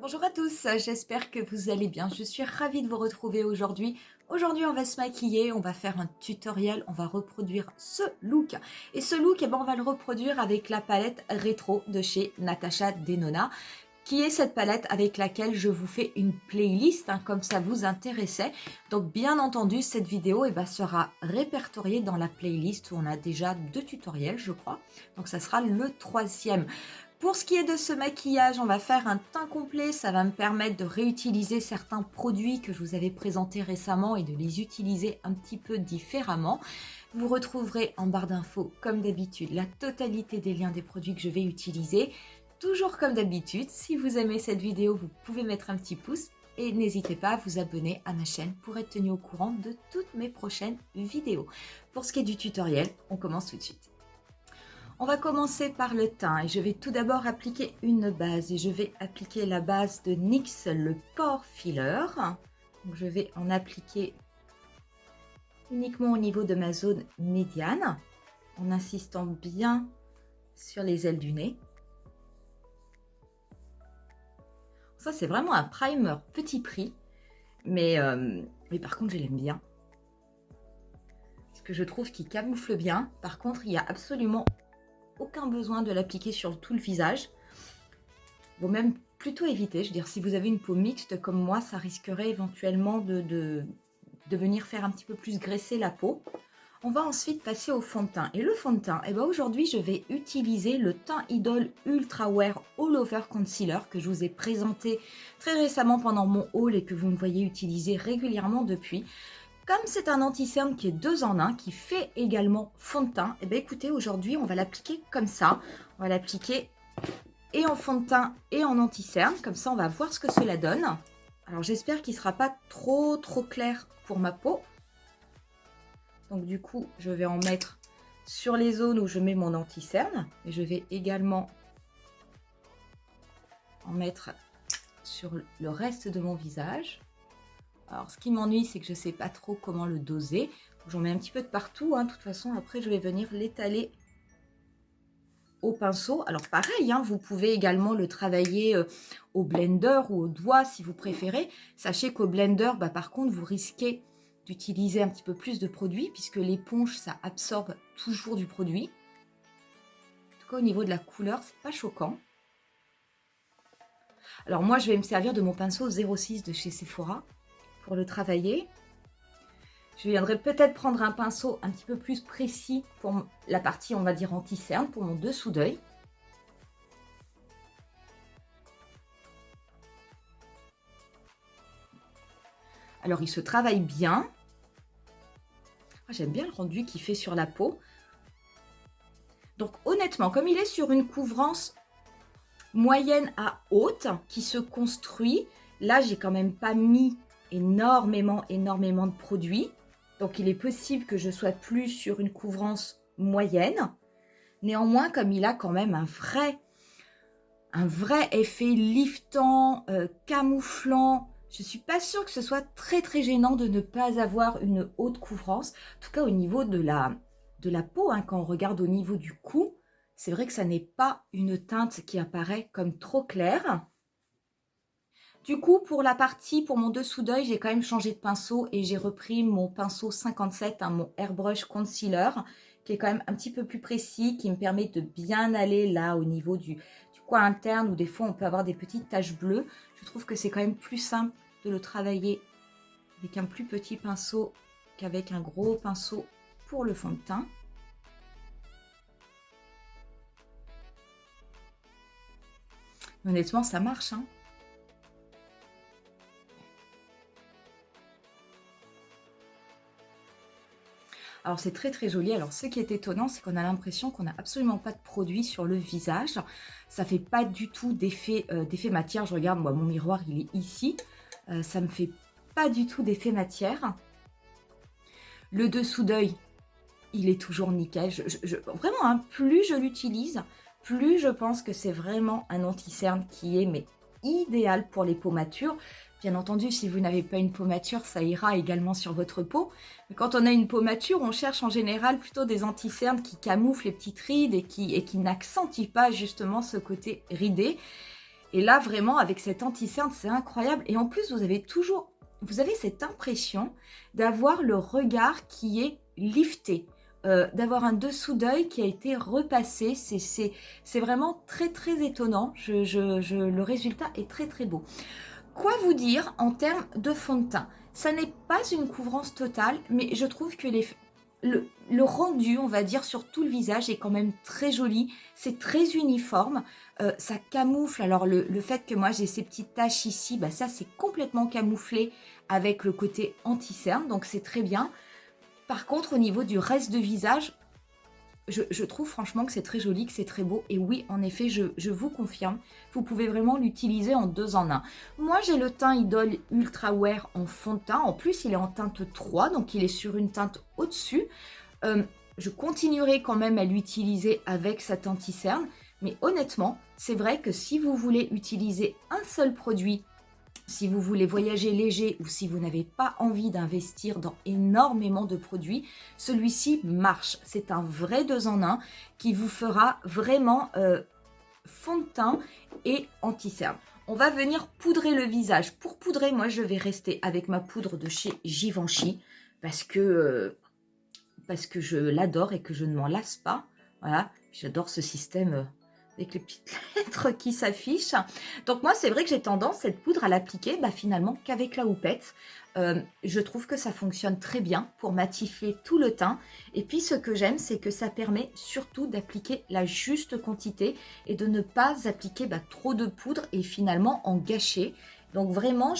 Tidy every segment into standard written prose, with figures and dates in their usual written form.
Bonjour à tous, j'espère que vous allez bien. Je suis ravie de vous retrouver aujourd'hui. Aujourd'hui, on va se maquiller, on va faire un tutoriel, on va reproduire ce look. Et ce look, on va le reproduire avec la palette rétro de chez Natasha Denona, qui est cette palette avec laquelle je vous fais une playlist, comme ça vous intéressait. Donc bien entendu, cette vidéo sera répertoriée dans la playlist où on a déjà 2 tutoriels, je crois. Donc ça sera le 3e. Pour ce qui est de ce maquillage, on va faire un teint complet. Ça va me permettre de réutiliser certains produits que je vous avais présentés récemment et de les utiliser un petit peu différemment. Vous retrouverez en barre d'infos, comme d'habitude, la totalité des liens des produits que je vais utiliser. Toujours comme d'habitude, si vous aimez cette vidéo, vous pouvez mettre un petit pouce et n'hésitez pas à vous abonner à ma chaîne pour être tenu au courant de toutes mes prochaines vidéos. Pour ce qui est du tutoriel, on commence tout de suite. On va commencer par le teint et je vais tout d'abord appliquer une base et je vais appliquer la base de NYX, le Pore Filler. Donc je vais en appliquer uniquement au niveau de ma zone médiane en insistant bien sur les ailes du nez. Ça c'est vraiment un primer petit prix, mais par contre je l'aime bien. Parce que je trouve qu'il camoufle bien. Par contre il n'y a absolument aucun besoin de l'appliquer sur tout le visage. Vaut même plutôt éviter. Je veux dire, si vous avez une peau mixte comme moi, ça risquerait éventuellement de venir faire un petit peu plus graisser la peau. On va ensuite passer au fond de teint. Et le fond de teint, aujourd'hui, je vais utiliser le Teint Idôle Ultra Wear All Over Concealer que je vous ai présenté très récemment pendant mon haul et que vous me voyez utiliser régulièrement depuis. Comme c'est un anti-cerne qui est 2 en 1, qui fait également fond de teint, écoutez, aujourd'hui, on va l'appliquer comme ça. On va l'appliquer et en fond de teint et en anti-cerne. Comme ça, on va voir ce que cela donne. Alors, j'espère qu'il ne sera pas trop clair pour ma peau. Donc, du coup, je vais en mettre sur les zones où je mets mon anti-cerne. Et je vais également en mettre sur le reste de mon visage. Alors, ce qui m'ennuie, c'est que je ne sais pas trop comment le doser. J'en mets un petit peu de partout. De toute façon, après, je vais venir l'étaler au pinceau. Alors, pareil, vous pouvez également le travailler au blender ou au doigt si vous préférez. Sachez qu'au blender, par contre, vous risquez d'utiliser un petit peu plus de produit puisque l'éponge, ça absorbe toujours du produit. En tout cas, au niveau de la couleur, c'est pas choquant. Alors, moi, je vais me servir de mon pinceau 06 de chez Sephora pour le travailler. Je viendrai peut-être prendre un pinceau un petit peu plus précis pour la partie, on va dire, anti-cerne, pour mon dessous d'œil. Alors, il se travaille bien. J'aime bien le rendu qu'il fait sur la peau. Donc, honnêtement, comme il est sur une couvrance moyenne à haute, qui se construit, là, j'ai quand même pas mis énormément de produits. Donc, il est possible que je sois plus sur une couvrance moyenne. Néanmoins, comme il a quand même un vrai effet liftant, camouflant, je ne suis pas sûre que ce soit très gênant de ne pas avoir une haute couvrance. En tout cas, au niveau de la peau, quand on regarde au niveau du cou, c'est vrai que ça n'est pas une teinte qui apparaît comme trop claire. Du coup, pour mon dessous d'œil, j'ai quand même changé de pinceau et j'ai repris mon pinceau 57, mon Airbrush Concealer, qui est quand même un petit peu plus précis, qui me permet de bien aller là au niveau du coin interne où des fois on peut avoir des petites taches bleues. Je trouve que c'est quand même plus simple de le travailler avec un plus petit pinceau qu'avec un gros pinceau pour le fond de teint. Honnêtement, ça marche, Alors, c'est très joli. Alors, ce qui est étonnant, c'est qu'on a l'impression qu'on n'a absolument pas de produit sur le visage. Ça fait pas du tout d'effet matière. Je regarde, moi, mon miroir, il est ici. Ça me fait pas du tout d'effet matière. Le dessous d'œil, il est toujours nickel. Vraiment, plus je l'utilise, plus je pense que c'est vraiment un anti-cerne qui est idéal pour les peaux matures. Bien entendu, si vous n'avez pas une peau mature, ça ira également sur votre peau. Mais quand on a une peau mature, on cherche en général plutôt des anti-cernes qui camouflent les petites rides et qui n'accentuent pas justement ce côté ridé. Et là, vraiment, avec cet anti-cerne, c'est incroyable. Et en plus, vous avez cette impression d'avoir le regard qui est lifté, d'avoir un dessous d'œil qui a été repassé. C'est vraiment très, très étonnant. Le résultat est très, très beau. Quoi vous dire en termes de fond de teint? Ça n'est pas une couvrance totale, mais je trouve que le rendu, on va dire, sur tout le visage est quand même très joli. C'est très uniforme. Ça camoufle. Alors, le fait que moi, j'ai ces petites taches ici, bah, ça, c'est complètement camouflé avec le côté anti-cerne. Donc, c'est très bien. Par contre, au niveau du reste de visage, je trouve franchement que c'est très joli, que c'est très beau. Et oui, en effet, je vous confirme, vous pouvez vraiment l'utiliser en 2 en 1. Moi, j'ai le teint Idol Ultra Wear en fond de teint. En plus, il est en teinte 3, donc il est sur une teinte au-dessus. Je continuerai quand même à l'utiliser avec cet anti-cerne. Mais honnêtement, c'est vrai que si vous voulez utiliser un seul produit, si vous voulez voyager léger ou si vous n'avez pas envie d'investir dans énormément de produits, celui-ci marche. C'est un vrai 2 en 1 qui vous fera vraiment fond de teint et anti-cerne. On va venir poudrer le visage. Pour poudrer, moi, je vais rester avec ma poudre de chez Givenchy parce que je l'adore et que je ne m'en lasse pas. Voilà, j'adore ce système avec les petites lettres qui s'affichent. Donc moi, c'est vrai que j'ai tendance, cette poudre, à l'appliquer finalement qu'avec la houppette. Je trouve que ça fonctionne très bien pour matifier tout le teint. Et puis, ce que j'aime, c'est que ça permet surtout d'appliquer la juste quantité et de ne pas appliquer trop de poudre et finalement en gâcher. Donc vraiment,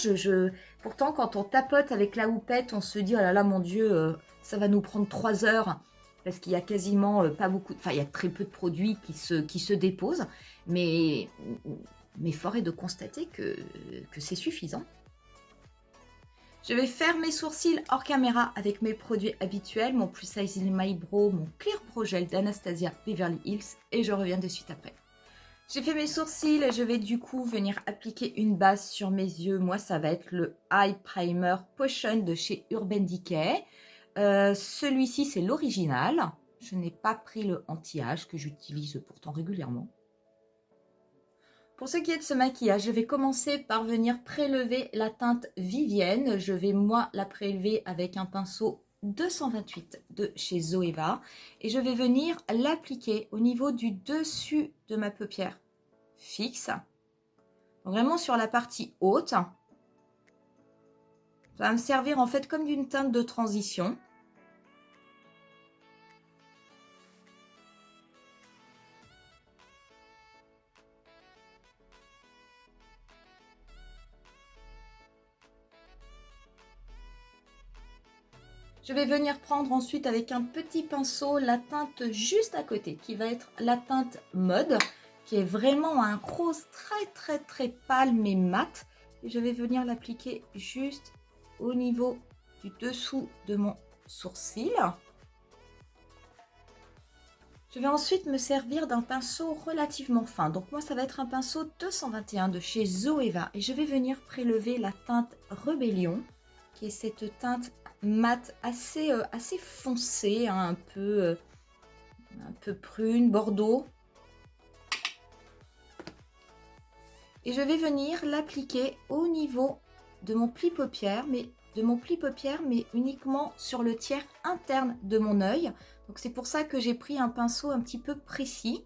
pourtant, quand on tapote avec la houppette, on se dit, oh là là, mon Dieu, ça va nous prendre 3 heures. Parce qu'il y a quasiment pas beaucoup, enfin il y a très peu de produits qui se déposent, mais fort est de constater que c'est suffisant. Je vais faire mes sourcils hors caméra avec mes produits habituels, mon Plus Size My Brow, mon Clear Pro Gel d'Anastasia Beverly Hills, et je reviens de suite après. J'ai fait mes sourcils et je vais du coup venir appliquer une base sur mes yeux. Moi, ça va être le Eye Primer Potion de chez Urban Decay. Celui-ci, c'est l'original. Je n'ai pas pris le anti-âge que j'utilise pourtant régulièrement. Pour ce qui est de ce maquillage, je vais commencer par venir prélever la teinte Vivienne. Je vais, moi, la prélever avec un pinceau 228 de chez Zoeva. Et je vais venir l'appliquer au niveau du dessus de ma paupière fixe. Donc vraiment sur la partie haute. Ça va me servir en fait comme d'une teinte de transition. Je vais venir prendre ensuite avec un petit pinceau la teinte juste à côté, qui va être la teinte Mode, qui est vraiment un rose très très très pâle mais mat. Et je vais venir l'appliquer juste au niveau du dessous de mon sourcil. Je vais ensuite me servir d'un pinceau relativement fin. Donc moi, ça va être un pinceau 221 de chez Zoeva. Et je vais venir prélever la teinte Rébellion, qui est cette teinte mat assez foncée, hein, un peu prune, bordeaux. Et je vais venir l'appliquer au niveau de mon pli paupière, mais uniquement sur le tiers interne de mon œil. Donc c'est pour ça que j'ai pris un pinceau un petit peu précis.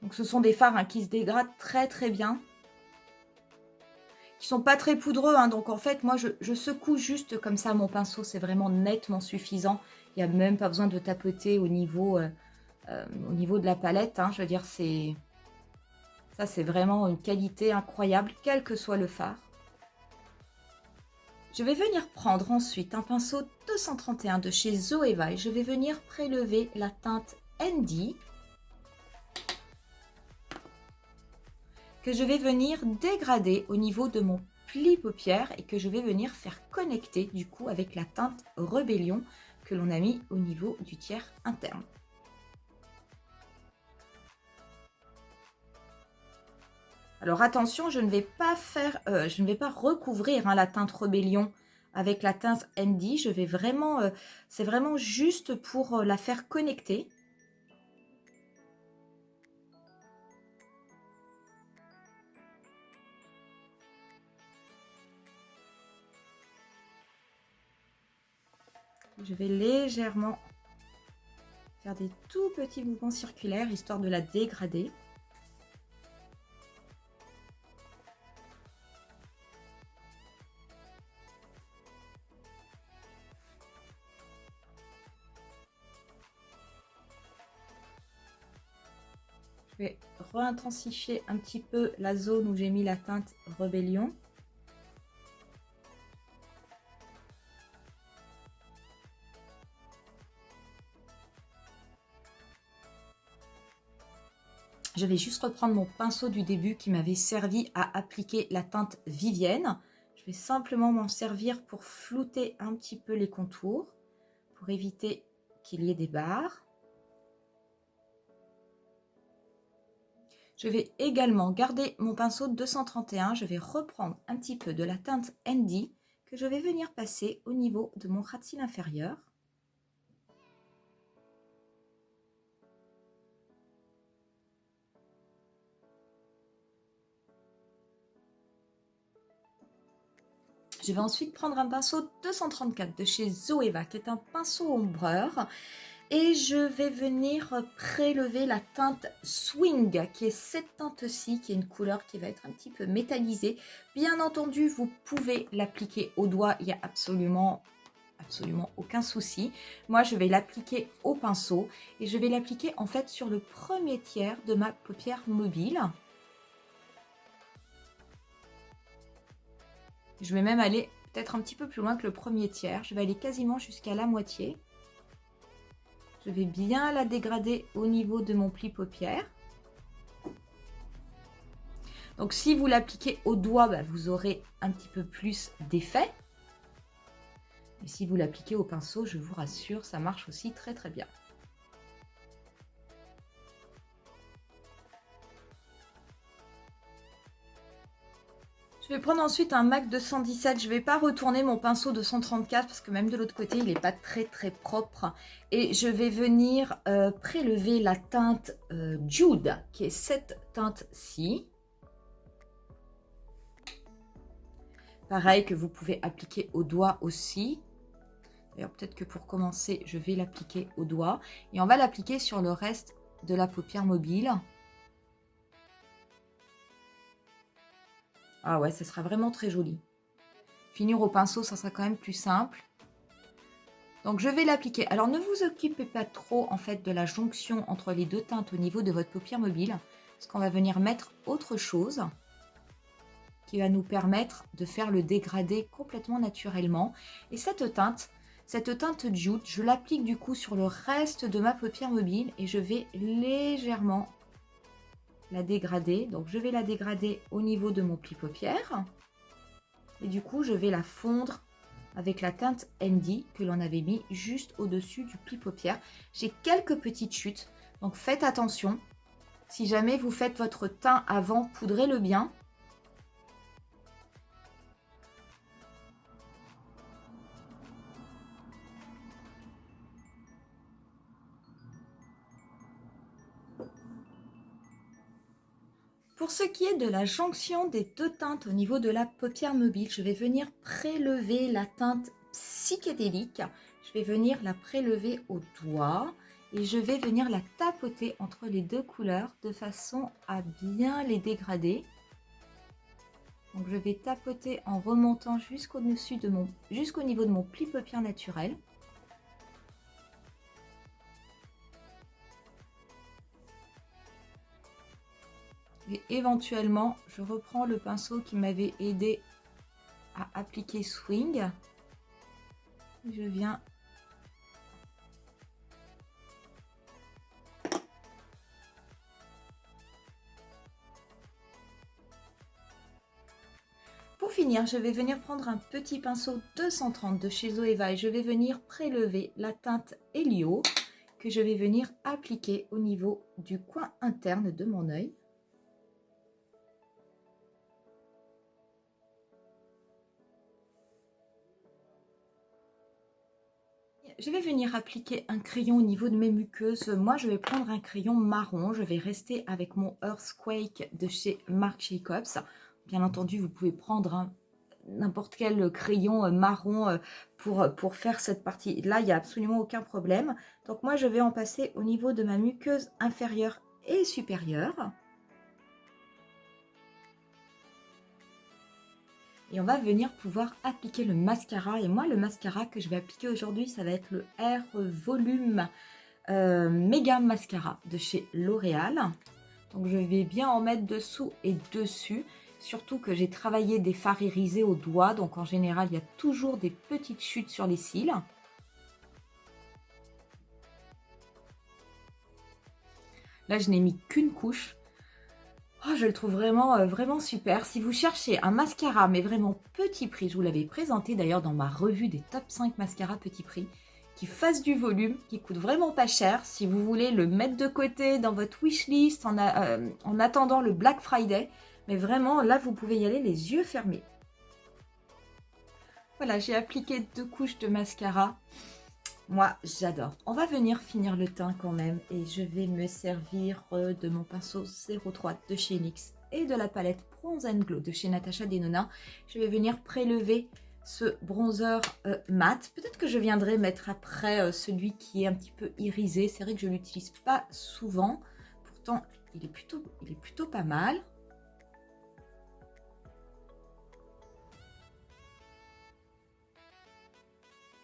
Donc ce sont des fards qui se dégradent très très bien. Qui sont pas très poudreux, hein, donc en fait moi je secoue juste comme ça mon pinceau, c'est vraiment nettement suffisant. Il n'y a même pas besoin de tapoter au niveau de la palette, hein. Je veux dire, ça c'est vraiment une qualité incroyable, quel que soit le fard. Je vais venir prendre ensuite un pinceau 231 de chez Zoeva et je vais venir prélever la teinte Andy, que je vais venir dégrader au niveau de mon pli paupière et que je vais venir faire connecter du coup avec la teinte Rébellion que l'on a mis au niveau du tiers interne. Alors attention, je ne vais pas recouvrir la teinte Rébellion avec la teinte Andy. Je vais vraiment, c'est vraiment juste pour la faire connecter. Je vais légèrement faire des tout petits mouvements circulaires histoire de la dégrader. Je vais re-intensifier un petit peu la zone où j'ai mis la teinte Rébellion. Je vais juste reprendre mon pinceau du début qui m'avait servi à appliquer la teinte Vivienne. Je vais simplement m'en servir pour flouter un petit peu les contours, pour éviter qu'il y ait des barres. Je vais également garder mon pinceau 231. Je vais reprendre un petit peu de la teinte Andy que je vais venir passer au niveau de mon ras de cils inférieur. Je vais ensuite prendre un pinceau 234 de chez Zoeva, qui est un pinceau ombreur. Et je vais venir prélever la teinte Swing, qui est cette teinte-ci, qui est une couleur qui va être un petit peu métallisée. Bien entendu, vous pouvez l'appliquer au doigt, il n'y a absolument aucun souci. Moi, je vais l'appliquer au pinceau et je vais l'appliquer en fait sur le premier tiers de ma paupière mobile. Je vais même aller peut-être un petit peu plus loin que le premier tiers. Je vais aller quasiment jusqu'à la moitié. Je vais bien la dégrader au niveau de mon pli paupière. Donc si vous l'appliquez au doigt, vous aurez un petit peu plus d'effet. Et si vous l'appliquez au pinceau, je vous rassure, ça marche aussi très très bien. Je vais prendre ensuite un MAC 217. Je ne vais pas retourner mon pinceau 234 parce que même de l'autre côté, il n'est pas très très propre. Et je vais venir prélever la teinte Jude, qui est cette teinte-ci. Pareil que vous pouvez appliquer au doigt aussi. D'ailleurs, peut-être que pour commencer, je vais l'appliquer au doigt. Et on va l'appliquer sur le reste de la paupière mobile. Ah ouais, ce sera vraiment très joli. Finir au pinceau, ça sera quand même plus simple. Donc je vais l'appliquer. Alors ne vous occupez pas trop en fait de la jonction entre les deux teintes au niveau de votre paupière mobile. Parce qu'on va venir mettre autre chose qui va nous permettre de faire le dégradé complètement naturellement. Et cette teinte Jude, je l'applique du coup sur le reste de ma paupière mobile et je vais légèrement la dégrader. Donc je vais la dégrader au niveau de mon pli paupière. Et du coup, je vais la fondre avec la teinte Andy que l'on avait mis juste au-dessus du pli paupière. J'ai quelques petites chutes, donc faites attention. Si jamais vous faites votre teint avant, poudrez-le bien. Pour ce qui est de la jonction des deux teintes au niveau de la paupière mobile, je vais venir prélever la teinte psychédélique. Je vais venir la prélever au doigt et je vais venir la tapoter entre les deux couleurs de façon à bien les dégrader. Donc je vais tapoter en remontant jusqu'au niveau de mon pli paupière naturel. Et éventuellement, je reprends le pinceau qui m'avait aidé à appliquer Swing. Je viens finir, je vais venir prendre un petit pinceau 230 de chez Zoeva et je vais venir prélever la teinte Helio que je vais venir appliquer au niveau du coin interne de mon œil. Je vais venir appliquer un crayon au niveau de mes muqueuses. Moi, je vais prendre un crayon marron. Je vais rester avec mon Earthquake de chez Marc Jacobs. Bien entendu, vous pouvez prendre n'importe quel crayon marron pour faire cette partie-là. Il n'y a absolument aucun problème. Donc moi, je vais en passer au niveau de ma muqueuse inférieure et supérieure. Et on va venir pouvoir appliquer le mascara. Et moi, le mascara que je vais appliquer aujourd'hui, ça va être le Air Volume Méga Mascara de chez L'Oréal. Donc, je vais bien en mettre dessous et dessus. Surtout que j'ai travaillé des fards irisés au doigt. Donc, en général, il y a toujours des petites chutes sur les cils. Là, je n'ai mis qu'une couche. Oh, je le trouve vraiment, vraiment super. Si vous cherchez un mascara, mais vraiment petit prix, je vous l'avais présenté d'ailleurs dans ma revue des top 5 mascaras petit prix, qui fasse du volume, qui coûte vraiment pas cher. Si vous voulez le mettre de côté dans votre wishlist en attendant le Black Friday, mais vraiment, là, vous pouvez y aller les yeux fermés. Voilà, j'ai appliqué 2 couches de mascara. Moi, j'adore. On va venir finir le teint quand même et je vais me servir de mon pinceau 03 de chez NYX et de la palette Bronze and Glow de chez Natasha Denona. Je vais venir prélever ce bronzer mat. Peut-être que je viendrai mettre après celui qui est un petit peu irisé. C'est vrai que je ne l'utilise pas souvent. Pourtant, il est plutôt pas mal.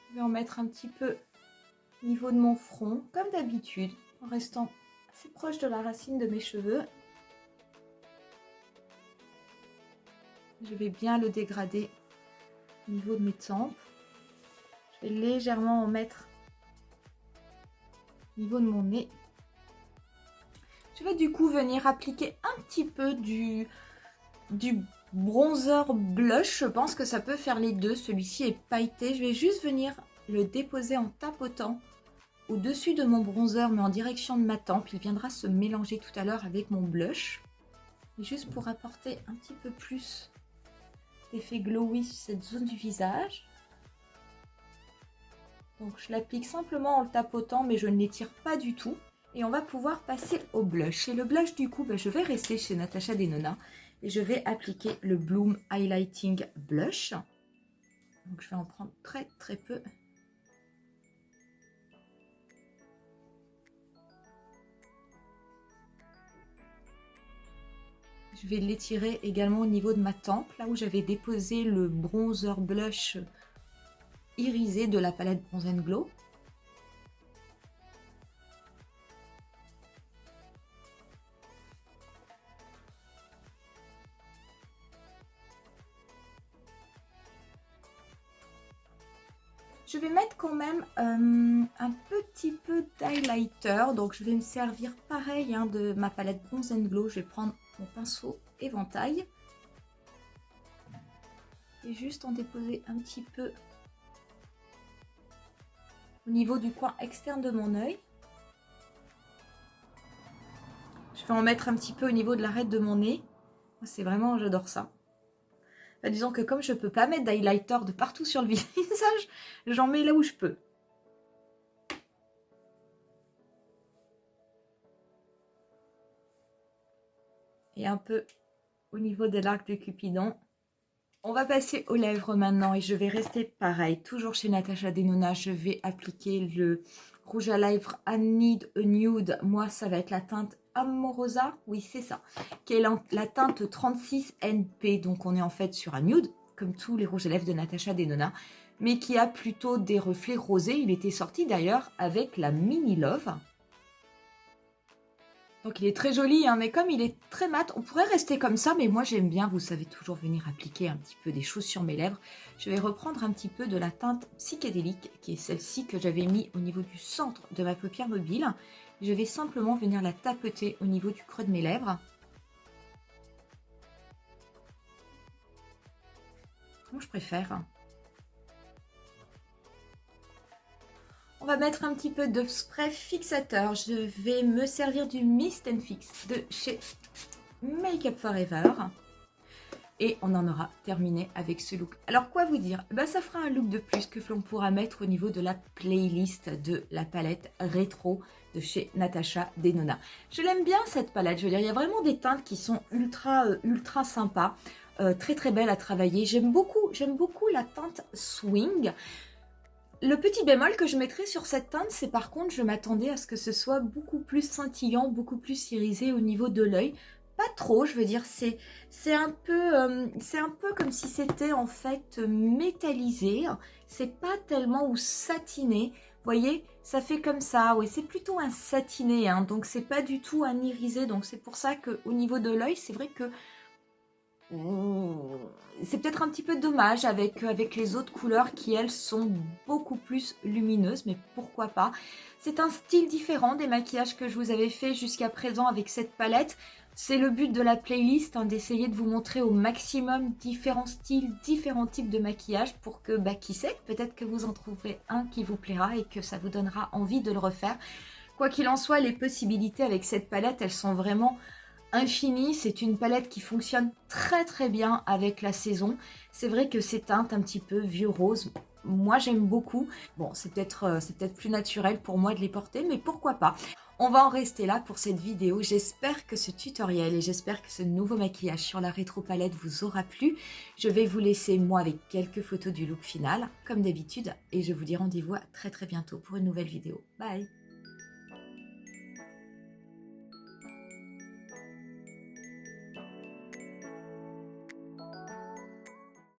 Je vais en mettre un petit peu au niveau de mon front, comme d'habitude, en restant assez proche de la racine de mes cheveux. Je vais bien le dégrader au niveau de mes tempes. Je vais légèrement en mettre au niveau de mon nez. Je vais du coup venir appliquer un petit peu du bronzer blush. Je pense que ça peut faire les deux. Celui-ci est pailleté. Je vais juste venir le déposer en tapotant au-dessus de mon bronzer, mais en direction de ma tempe. Il viendra se mélanger tout à l'heure avec mon blush. Et juste pour apporter un petit peu plus d'effet glowy sur cette zone du visage. Donc je l'applique simplement en le tapotant, mais je ne l'étire pas du tout. Et on va pouvoir passer au blush. Et le blush, du coup, je vais rester chez Natasha Denona. Et je vais appliquer le Bloom Highlighting Blush. Donc je vais en prendre très très peu. Je vais l'étirer également au niveau de ma tempe, là où j'avais déposé le bronzer blush irisé de la palette Bronze and Glow. Je vais mettre quand même un petit peu d'highlighter. Donc je vais me servir pareil de ma palette Bronze and Glow. Je vais prendre mon pinceau éventail. Et juste en déposer un petit peu au niveau du coin externe de mon œil. Je vais en mettre un petit peu au niveau de l'arête de mon nez. C'est vraiment, j'adore ça. Disons que comme je peux pas mettre d'highlighter de partout sur le visage, j'en mets là où je peux. Et un peu au niveau de l'arc de Cupidon. On va passer aux lèvres maintenant et je vais rester pareil. Toujours chez Natasha Denona, je vais appliquer le rouge à lèvres I Need a Nude. Moi, ça va être la teinte Amorosa, oui c'est ça, qui est la teinte 36 NP. Donc on est en fait sur un nude, comme tous les rouges à lèvres de Natasha Denona, mais qui a plutôt des reflets rosés. Il était sorti d'ailleurs avec la Mini Love. Donc il est très joli, mais comme il est très mat, on pourrait rester comme ça, mais moi j'aime bien, vous savez, toujours venir appliquer un petit peu des choses sur mes lèvres. Je vais reprendre un petit peu de la teinte psychédélique, qui est celle-ci que j'avais mis au niveau du centre de ma paupière mobile. Je vais simplement venir la tapoter au niveau du creux de mes lèvres. Moi, je préfère. On va mettre un petit peu de spray fixateur. Je vais me servir du Mist and Fix de chez Make Up For Ever. Et on en aura terminé avec ce look. Alors quoi vous dire? Ben, ça fera un look de plus que l'on pourra mettre au niveau de la playlist de la palette rétro de chez Natasha Denona. Je l'aime bien cette palette, je veux dire, il y a vraiment des teintes qui sont ultra sympas. Très très belle à travailler. J'aime beaucoup la teinte Swing. Le petit bémol que je mettrais sur cette teinte, c'est par contre, je m'attendais à ce que ce soit beaucoup plus scintillant, beaucoup plus irisé au niveau de l'œil. Pas trop, je veux dire, c'est un peu comme si c'était en fait métallisé. C'est pas tellement ou satiné. Vous voyez, ça fait comme ça. Oui, c'est plutôt un satiné, hein, donc c'est pas du tout un irisé. Donc c'est pour ça qu'au niveau de l'œil, c'est vrai que c'est peut-être un petit peu dommage avec les autres couleurs qui, elles, sont beaucoup plus lumineuses, mais pourquoi pas. C'est un style différent des maquillages que je vous avais fait jusqu'à présent avec cette palette. C'est le but de la playlist, hein, d'essayer de vous montrer au maximum différents styles, différents types de maquillage pour que, bah, qui sait, peut-être que vous en trouverez un qui vous plaira et que ça vous donnera envie de le refaire. Quoi qu'il en soit, les possibilités avec cette palette, elles sont vraiment infini. C'est une palette qui fonctionne très très bien avec la saison. C'est vrai que ces teintes un petit peu vieux rose, moi j'aime beaucoup. Bon, c'est peut-être plus naturel pour moi de les porter, mais pourquoi pas. On va en rester là pour cette vidéo. J'espère que ce tutoriel et j'espère que ce nouveau maquillage sur la rétro palette vous aura plu. Je vais vous laisser moi avec quelques photos du look final, comme d'habitude, et je vous dis rendez-vous à très très bientôt pour une nouvelle vidéo. Bye!